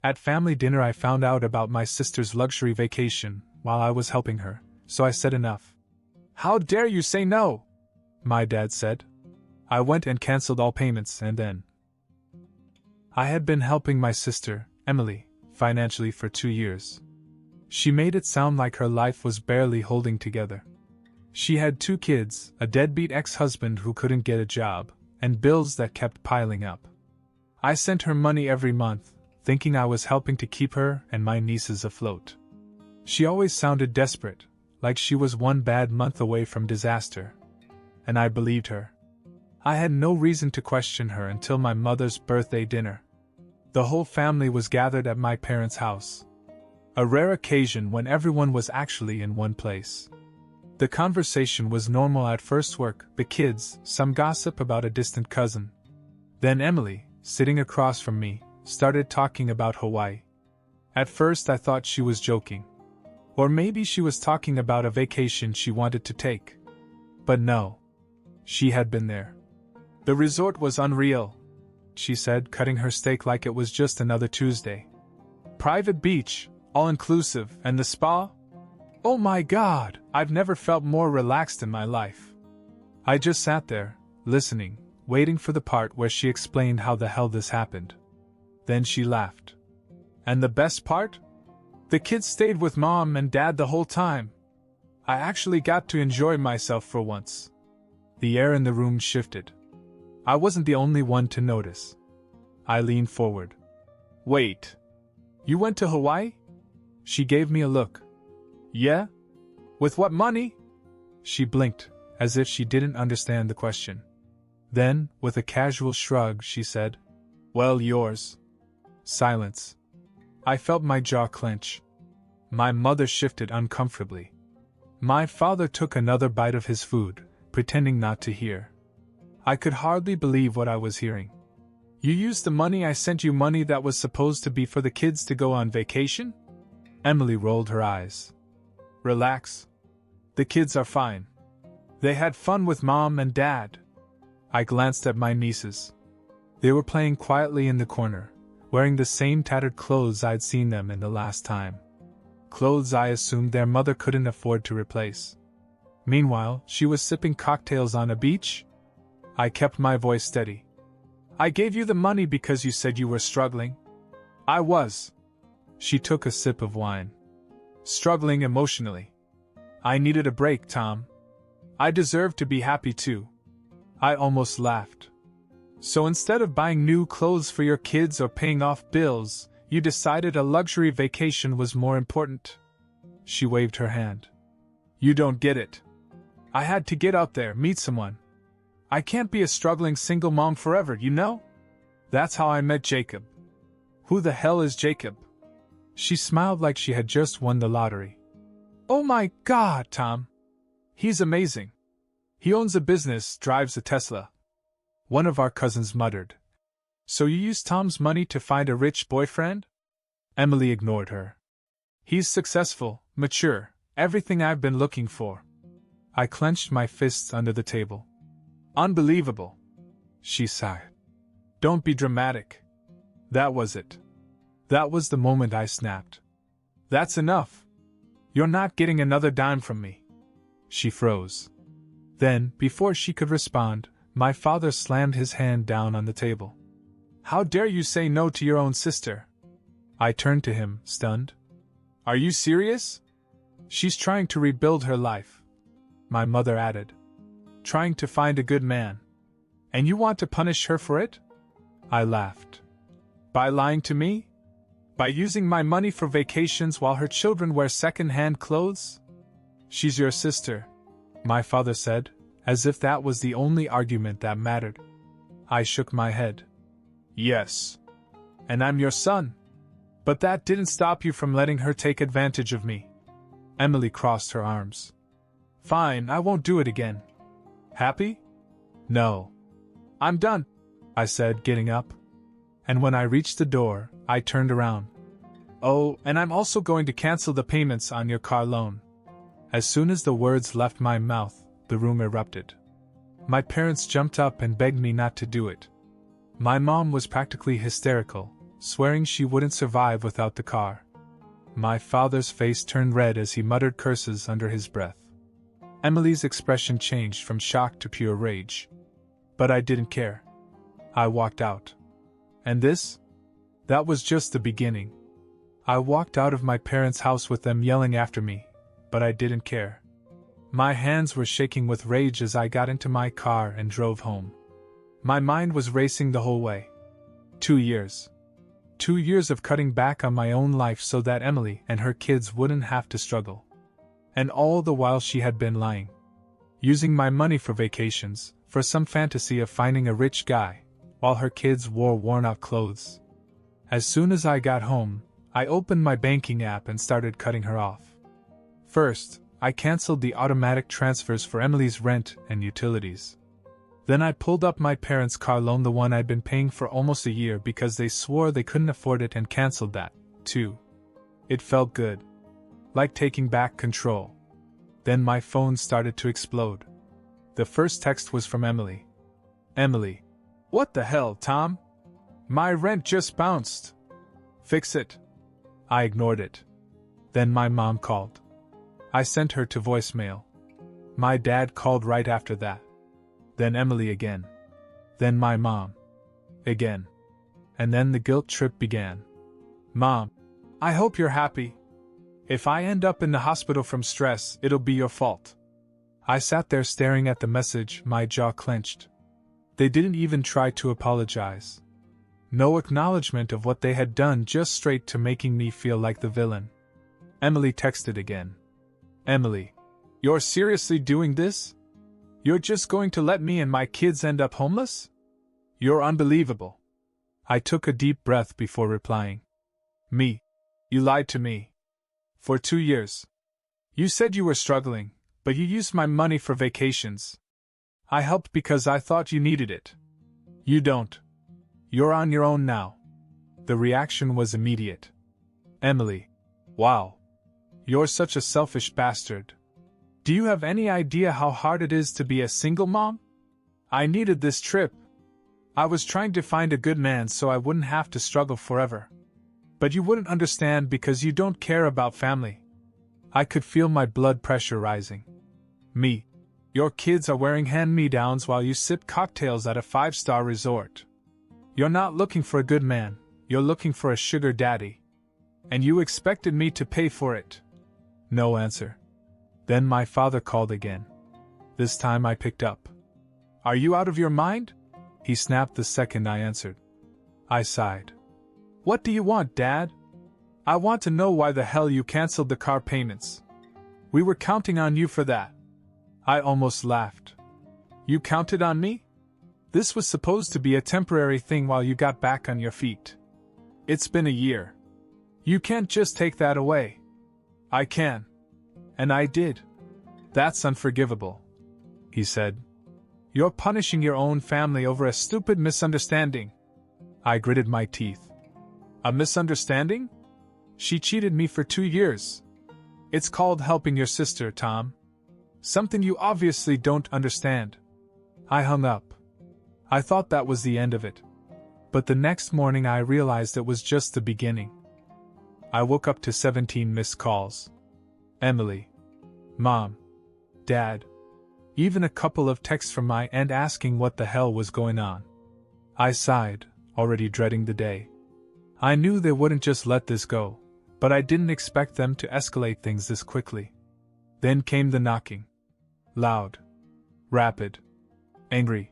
At family dinner, I found out about my sister's luxury vacation while I was helping her, so I said enough. How dare you say no? My dad said. I went and cancelled all payments, and then I had been helping my sister, Emily, financially for 2 years. She made it sound like her life was barely holding together. She had 2 kids, a deadbeat ex-husband who couldn't get a job, and bills that kept piling up. I sent her money every month, thinking I was helping to keep her and my nieces afloat. She always sounded desperate, like she was one bad month away from disaster. And I believed her. I had no reason to question her until my mother's birthday dinner. The whole family was gathered at my parents' house. A rare occasion when everyone was actually in one place. The conversation was normal at first: work, the kids, some gossip about a distant cousin. Then Emily, sitting across from me, started talking about Hawaii. At first I thought she was joking. Or maybe she was talking about a vacation she wanted to take. But no. She had been there. The resort was unreal, she said, cutting her steak like it was just another Tuesday. Private beach, all-inclusive, and the spa? Oh my God, I've never felt more relaxed in my life. I just sat there, listening, waiting for the part where she explained how the hell this happened. Then she laughed. And the best part? The kids stayed with Mom and Dad the whole time. I actually got to enjoy myself for once. The air in the room shifted. I wasn't the only one to notice. I leaned forward. Wait. You went to Hawaii? She gave me a look. Yeah? With what money? She blinked, as if she didn't understand the question. Then, with a casual shrug, she said, Well, yours. Silence. I felt my jaw clench. My mother shifted uncomfortably. My father took another bite of his food, pretending not to hear. I could hardly believe what I was hearing. You used the money I sent you, money that was supposed to be for the kids to go on vacation? Emily rolled her eyes. Relax. The kids are fine. They had fun with Mom and Dad. I glanced at my nieces. They were playing quietly in the corner, wearing the same tattered clothes I'd seen them in the last time. Clothes I assumed their mother couldn't afford to replace. Meanwhile, she was sipping cocktails on a beach. I kept my voice steady. I gave you the money because you said you were struggling. I was. She took a sip of wine. Struggling emotionally. I needed a break, Tom. I deserved to be happy too. I almost laughed. So instead of buying new clothes for your kids or paying off bills, you decided a luxury vacation was more important. She waved her hand. You don't get it. I had to get out there, meet someone. I can't be a struggling single mom forever, you know? That's how I met Jacob. Who the hell is Jacob? She smiled like she had just won the lottery. Oh my God, Tom. He's amazing. He owns a business, drives a Tesla. One of our cousins muttered. So you used Tom's money to find a rich boyfriend? Emily ignored her. He's successful, mature, everything I've been looking for. I clenched my fists under the table. Unbelievable. She sighed. Don't be dramatic. That was it. That was the moment I snapped. That's enough. You're not getting another dime from me. She froze. Then, before she could respond, my father slammed his hand down on the table. How dare you say no to your own sister? I turned to him, stunned. Are you serious? She's trying to rebuild her life. My mother added. Trying to find a good man. And you want to punish her for it? I laughed. By lying to me? By using my money for vacations while her children wear second-hand clothes? She's your sister, my father said, as if that was the only argument that mattered. I shook my head. Yes. And I'm your son. But that didn't stop you from letting her take advantage of me. Emily crossed her arms. Fine, I won't do it again. Happy? No. I'm done, I said, getting up. And when I reached the door, I turned around. Oh, and I'm also going to cancel the payments on your car loan. As soon as the words left my mouth, the room erupted. My parents jumped up and begged me not to do it. My mom was practically hysterical, swearing she wouldn't survive without the car. My father's face turned red as he muttered curses under his breath. Emily's expression changed from shock to pure rage. But I didn't care. I walked out. And this? That was just the beginning. I walked out of my parents' house with them yelling after me, but I didn't care. My hands were shaking with rage as I got into my car and drove home. My mind was racing the whole way. 2 years. 2 years of cutting back on my own life so that Emily and her kids wouldn't have to struggle. And all the while she had been lying. Using my money for vacations, for some fantasy of finding a rich guy, while her kids wore worn-out clothes. As soon as I got home, I opened my banking app and started cutting her off. First, I canceled the automatic transfers for Emily's rent and utilities. Then I pulled up my parents' car loan, the one I'd been paying for almost a year because they swore they couldn't afford it, and canceled that, too. It felt good. Like taking back control. Then my phone started to explode. The first text was from Emily. Emily. What the hell, Tom? My rent just bounced. Fix it. I ignored it. Then my mom called. I sent her to voicemail. My dad called right after that. Then Emily again. Then my mom. Again. And then the guilt trip began. Mom, I hope you're happy. If I end up in the hospital from stress, it'll be your fault. I sat there staring at the message, my jaw clenched. They didn't even try to apologize. No acknowledgement of what they had done, just straight to making me feel like the villain. Emily texted again. Emily, you're seriously doing this? You're just going to let me and my kids end up homeless? You're unbelievable. I took a deep breath before replying. Me. You lied to me. For 2 years. You said you were struggling, but you used my money for vacations. I helped because I thought you needed it. You don't. You're on your own now. The reaction was immediate. Emily. Wow. You're such a selfish bastard. Do you have any idea how hard it is to be a single mom? I needed this trip. I was trying to find a good man so I wouldn't have to struggle forever. But you wouldn't understand because you don't care about family. I could feel my blood pressure rising. Me. Your kids are wearing hand-me-downs while you sip cocktails at a 5-star resort. You're not looking for a good man, you're looking for a sugar daddy. And you expected me to pay for it. No answer. Then my father called again. This time I picked up. Are you out of your mind? He snapped the second I answered. I sighed. What do you want, Dad? I want to know why the hell you canceled the car payments. We were counting on you for that. I almost laughed. You counted on me? This was supposed to be a temporary thing while you got back on your feet. It's been a year. You can't just take that away. I can. And I did. That's unforgivable, he said. You're punishing your own family over a stupid misunderstanding. I gritted my teeth. A misunderstanding? She cheated me for 2 years. It's called helping your sister, Tom. Something you obviously don't understand. I hung up. I thought that was the end of it. But the next morning I realized it was just the beginning. I woke up to 17 missed calls. Emily. Mom. Dad. Even a couple of texts from my aunt asking what the hell was going on. I sighed, already dreading the day. I knew they wouldn't just let this go, but I didn't expect them to escalate things this quickly. Then came the knocking. Loud. Rapid. Angry.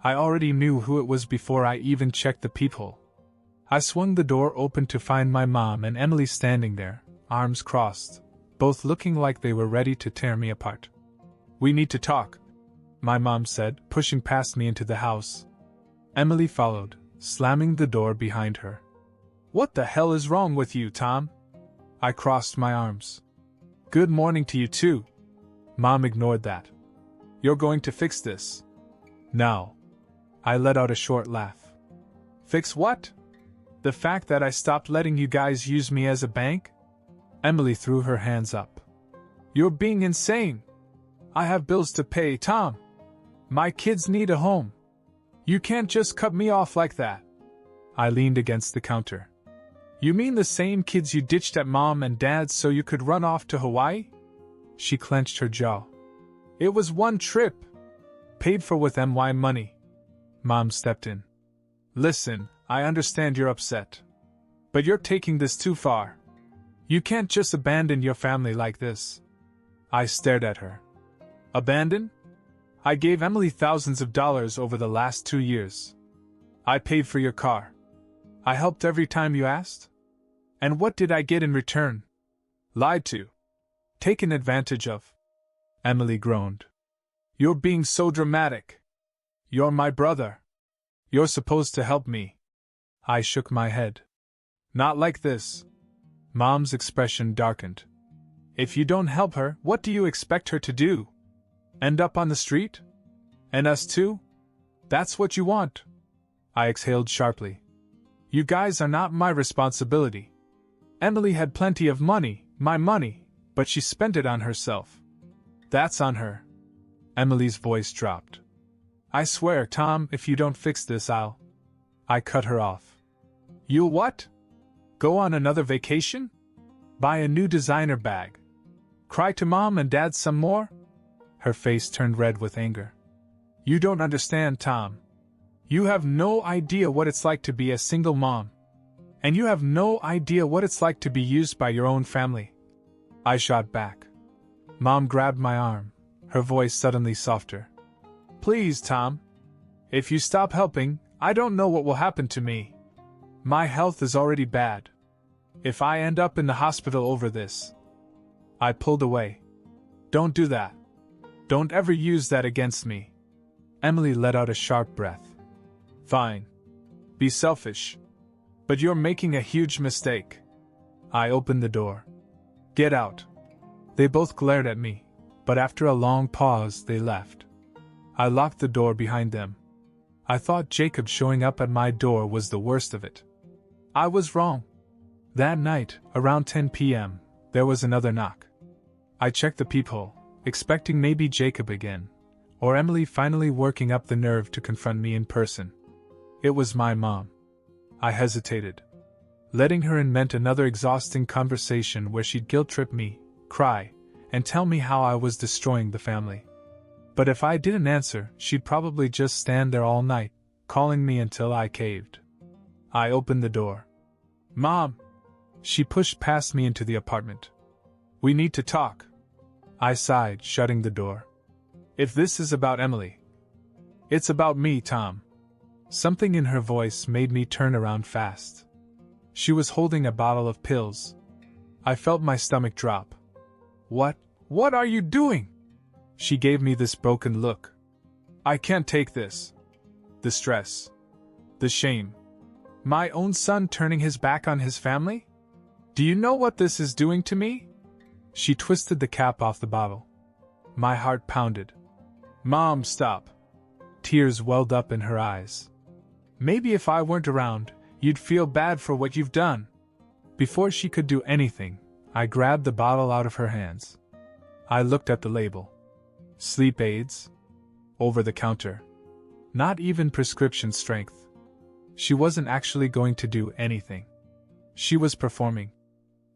I already knew who it was before I even checked the peephole. I swung the door open to find my mom and Emily standing there, arms crossed, both looking like they were ready to tear me apart. We need to talk, my mom said, pushing past me into the house. Emily followed, slamming the door behind her. What the hell is wrong with you, Tom? I crossed my arms. Good morning to you too. Mom ignored that. You're going to fix this. Now. I let out a short laugh. Fix what? The fact that I stopped letting you guys use me as a bank? Emily threw her hands up. You're being insane. I have bills to pay, Tom. My kids need a home. You can't just cut me off like that. I leaned against the counter. You mean the same kids you ditched at Mom and Dad's so you could run off to Hawaii? She clenched her jaw. It was one trip. Paid for with MY money. Mom stepped in. Listen, I understand you're upset. But you're taking this too far. You can't just abandon your family like this. I stared at her. Abandon? I gave Emily thousands of dollars over the last 2 years. I paid for your car. I helped every time you asked. And what did I get in return? Lied to. Taken advantage of. Emily groaned. You're being so dramatic. You're my brother. You're supposed to help me. I shook my head. Not like this. Mom's expression darkened. If you don't help her, what do you expect her to do? End up on the street? And us too? That's what you want. I exhaled sharply. You guys are not my responsibility. Emily had plenty of money, my money, but she spent it on herself. That's on her. Emily's voice dropped. I swear, Tom, if you don't fix this, I'll... I cut her off. You'll what? Go on another vacation? Buy a new designer bag? Cry to Mom and Dad some more? Her face turned red with anger. You don't understand, Tom. You have no idea what it's like to be a single mom. And you have no idea what it's like to be used by your own family. I shot back. Mom grabbed my arm, her voice suddenly softer. Please, Tom. If you stop helping, I don't know what will happen to me. My health is already bad. If I end up in the hospital over this. I pulled away. Don't do that. Don't ever use that against me. Emily let out a sharp breath. Fine. Be selfish. But you're making a huge mistake. I opened the door. Get out. They both glared at me, but after a long pause they left. I locked the door behind them. I thought Jacob showing up at my door was the worst of it. I was wrong. That night, around 10 p.m., there was another knock. I checked the peephole, expecting maybe Jacob again, or Emily finally working up the nerve to confront me in person. It was my mom. I hesitated. Letting her in meant another exhausting conversation where she'd guilt-trip me, cry, and tell me how I was destroying the family. But if I didn't answer, she'd probably just stand there all night, calling me until I caved. I opened the door. Mom! She pushed past me into the apartment. We need to talk. I sighed, shutting the door. If this is about Emily, it's about me, Tom. Something in her voice made me turn around fast. She was holding a bottle of pills. I felt my stomach drop. What are you doing? She gave me this broken look. I can't take this. The stress. The shame. My own son turning his back on his family? Do you know what this is doing to me? She twisted the cap off the bottle. My heart pounded. Mom, stop. Tears welled up in her eyes. Maybe if I weren't around, you'd feel bad for what you've done. Before she could do anything, I grabbed the bottle out of her hands. I looked at the label. Sleep aids. Over the counter. Not even prescription strength. She wasn't actually going to do anything. She was performing.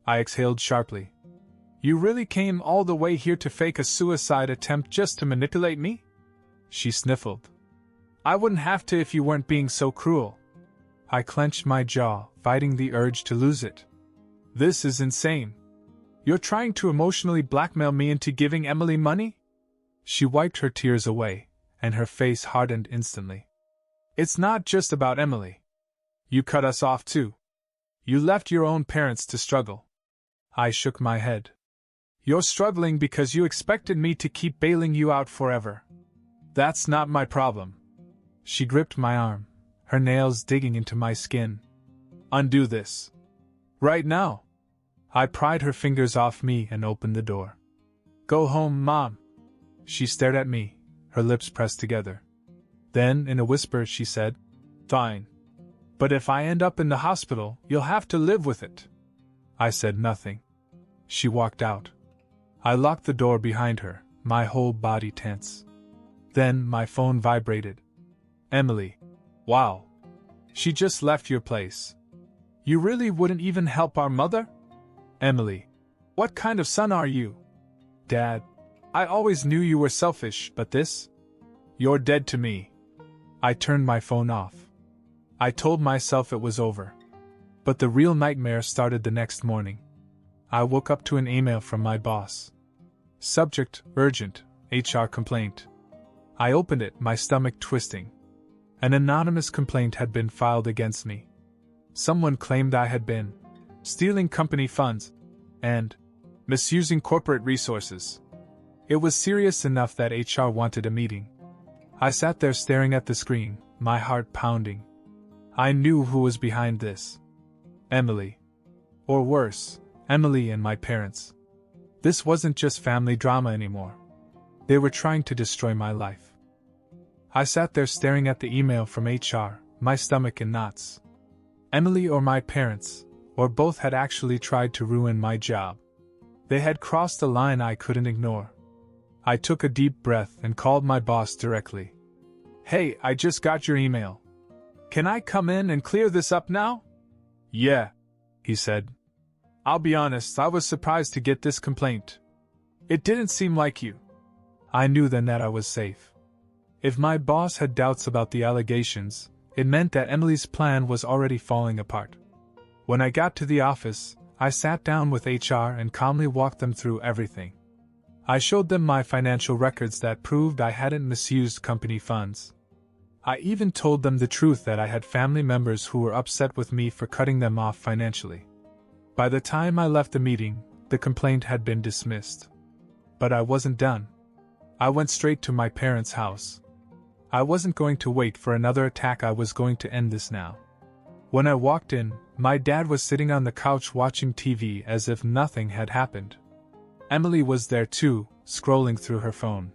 I exhaled sharply. You really came all the way here to fake a suicide attempt just to manipulate me? She sniffled. I wouldn't have to if you weren't being so cruel. I clenched my jaw, fighting the urge to lose it. This is insane. You're trying to emotionally blackmail me into giving Emily money? She wiped her tears away, and her face hardened instantly. It's not just about Emily. You cut us off too. You left your own parents to struggle. I shook my head. You're struggling because you expected me to keep bailing you out forever. That's not my problem. She gripped my arm, her nails digging into my skin. Undo this. Right now. I pried her fingers off me and opened the door. Go home, Mom. She stared at me, her lips pressed together. Then, in a whisper, she said, Fine. But if I end up in the hospital, you'll have to live with it. I said nothing. She walked out. I locked the door behind her, my whole body tense. Then my phone vibrated. Emily. Wow. She just left your place. You really wouldn't even help our mother? Emily. What kind of son are you? Dad. I always knew you were selfish, but this? You're dead to me. I turned my phone off. I told myself it was over. But the real nightmare started the next morning. I woke up to an email from my boss. Subject, urgent, HR complaint. I opened it, my stomach twisting. An anonymous complaint had been filed against me. Someone claimed I had been stealing company funds and misusing corporate resources. It was serious enough that HR wanted a meeting. I sat there staring at the screen, my heart pounding. I knew who was behind this. Emily. Or worse, Emily and my parents. This wasn't just family drama anymore. They were trying to destroy my life. I sat there staring at the email from HR, my stomach in knots. Emily or my parents, or both, had actually tried to ruin my job. They had crossed a line I couldn't ignore. I took a deep breath and called my boss directly. Hey, I just got your email. Can I come in and clear this up now? Yeah, he said. I'll be honest, I was surprised to get this complaint. It didn't seem like you. I knew then that I was safe. If my boss had doubts about the allegations, it meant that Emily's plan was already falling apart. When I got to the office, I sat down with HR and calmly walked them through everything. I showed them my financial records that proved I hadn't misused company funds. I even told them the truth that I had family members who were upset with me for cutting them off financially. By the time I left the meeting, the complaint had been dismissed. But I wasn't done. I went straight to my parents' house. I wasn't going to wait for another attack, I was going to end this now. When I walked in, my dad was sitting on the couch watching TV as if nothing had happened. Emily was there too, scrolling through her phone.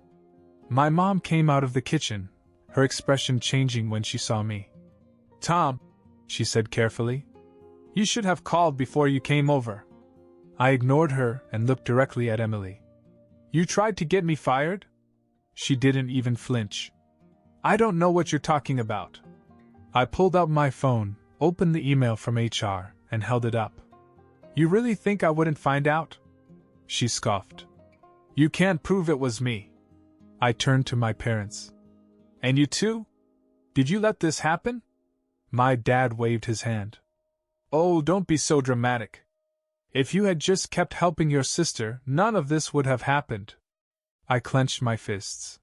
My mom came out of the kitchen, her expression changing when she saw me. Tom, she said carefully, you should have called before you came over. I ignored her and looked directly at Emily. You tried to get me fired? She didn't even flinch. I don't know what you're talking about. I pulled out my phone, opened the email from HR, and held it up. You really think I wouldn't find out? She scoffed. You can't prove it was me. I turned to my parents. And you too? Did you let this happen? My dad waved his hand. Oh, don't be so dramatic. If you had just kept helping your sister, none of this would have happened. I clenched my fists.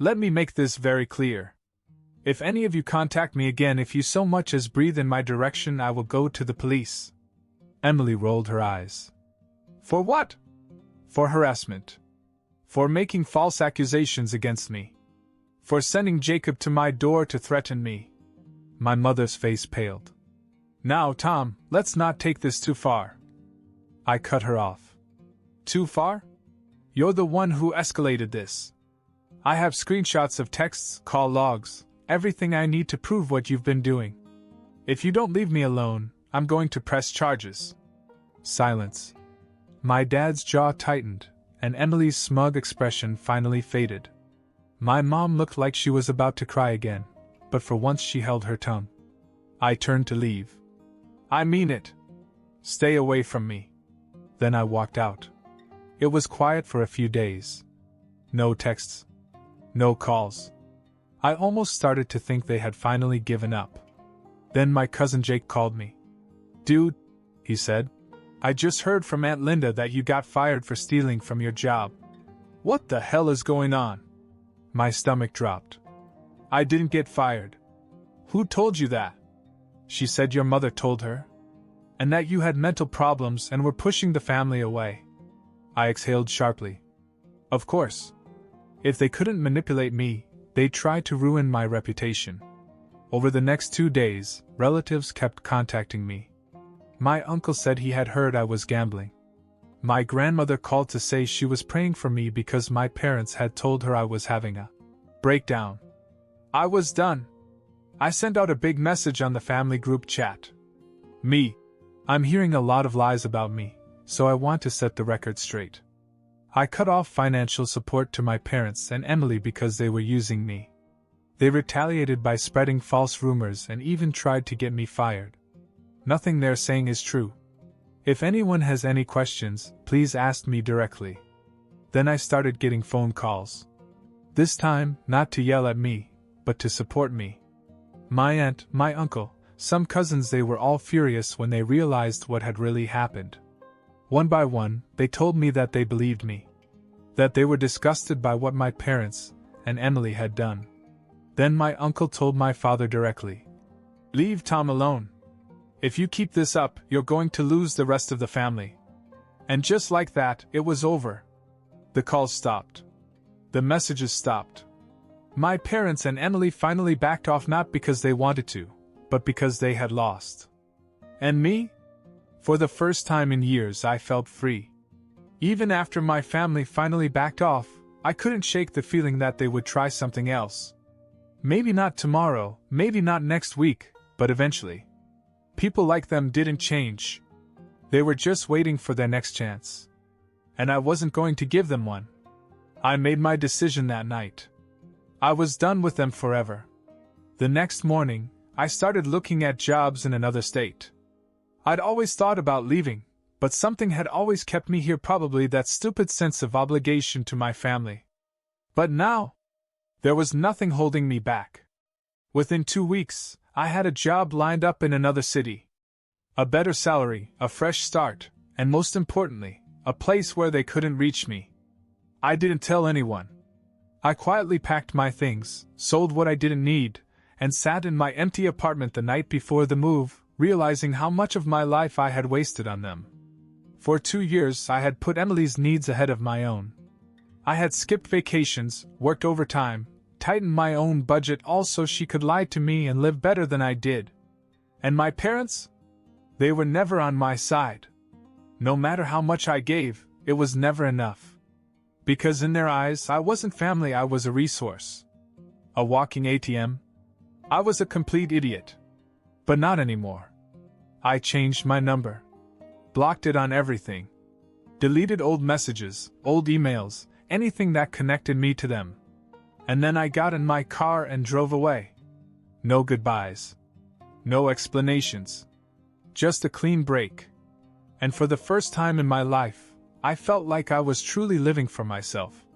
Let me make this very clear. If any of you contact me again, if you so much as breathe in my direction, I will go to the police. Emily rolled her eyes. For what? For harassment. For making false accusations against me. For sending Jacob to my door to threaten me. My mother's face paled. Now, Tom, let's not take this too far. I cut her off. Too far? You're the one who escalated this. I have screenshots of texts, call logs, everything I need to prove what you've been doing. If you don't leave me alone, I'm going to press charges. Silence. My dad's jaw tightened, and Emily's smug expression finally faded. My mom looked like she was about to cry again, but for once she held her tongue. I turned to leave. I mean it. Stay away from me. Then I walked out. It was quiet for a few days. No texts. No calls. I almost started to think they had finally given up. Then my cousin Jake called me. Dude, he said, I just heard from Aunt Linda that you got fired for stealing from your job. What the hell is going on? My stomach dropped. I didn't get fired. Who told you that? She said your mother told her. And that you had mental problems and were pushing the family away. I exhaled sharply. Of course. If they couldn't manipulate me, they'd try to ruin my reputation. Over the next 2 days, relatives kept contacting me. My uncle said he had heard I was gambling. My grandmother called to say she was praying for me because my parents had told her I was having a breakdown. I was done. I sent out a big message on the family group chat. I'm hearing a lot of lies about me, so I want to set the record straight. I cut off financial support to my parents and Emily because they were using me. They retaliated by spreading false rumors and even tried to get me fired. Nothing they're saying is true. If anyone has any questions, please ask me directly. Then I started getting phone calls. This time, not to yell at me, but to support me. My aunt, my uncle, some cousins, they were all furious when they realized what had really happened. One by one, they told me that they believed me. That they were disgusted by what my parents and Emily had done. Then my uncle told my father directly, "Leave Tom alone. If you keep this up, you're going to lose the rest of the family." And just like that, it was over. The calls stopped. The messages stopped. My parents and Emily finally backed off, not because they wanted to, but because they had lost. And me? For the first time in years, I felt free. Even after my family finally backed off, I couldn't shake the feeling that they would try something else. Maybe not tomorrow, maybe not next week, but eventually. People like them didn't change. They were just waiting for their next chance. And I wasn't going to give them one. I made my decision that night. I was done with them forever. The next morning, I started looking at jobs in another state. I'd always thought about leaving, but something had always kept me here, probably that stupid sense of obligation to my family. But now, there was nothing holding me back. Within 2 weeks, I had a job lined up in another city. A better salary, a fresh start, and most importantly, a place where they couldn't reach me. I didn't tell anyone. I quietly packed my things, sold what I didn't need, and sat in my empty apartment the night before the move, realizing how much of my life I had wasted on them. For 2 years, I had put Emily's needs ahead of my own. I had skipped vacations, worked overtime, tightened my own budget all so she could lie to me and live better than I did. And my parents? They were never on my side. No matter how much I gave, it was never enough. Because in their eyes, I wasn't family, I was a resource. A walking ATM. I was a complete idiot. But not anymore. I changed my number. Blocked it on everything. Deleted old messages, old emails, anything that connected me to them. And then I got in my car and drove away. No goodbyes. No explanations. Just a clean break. And for the first time in my life, I felt like I was truly living for myself.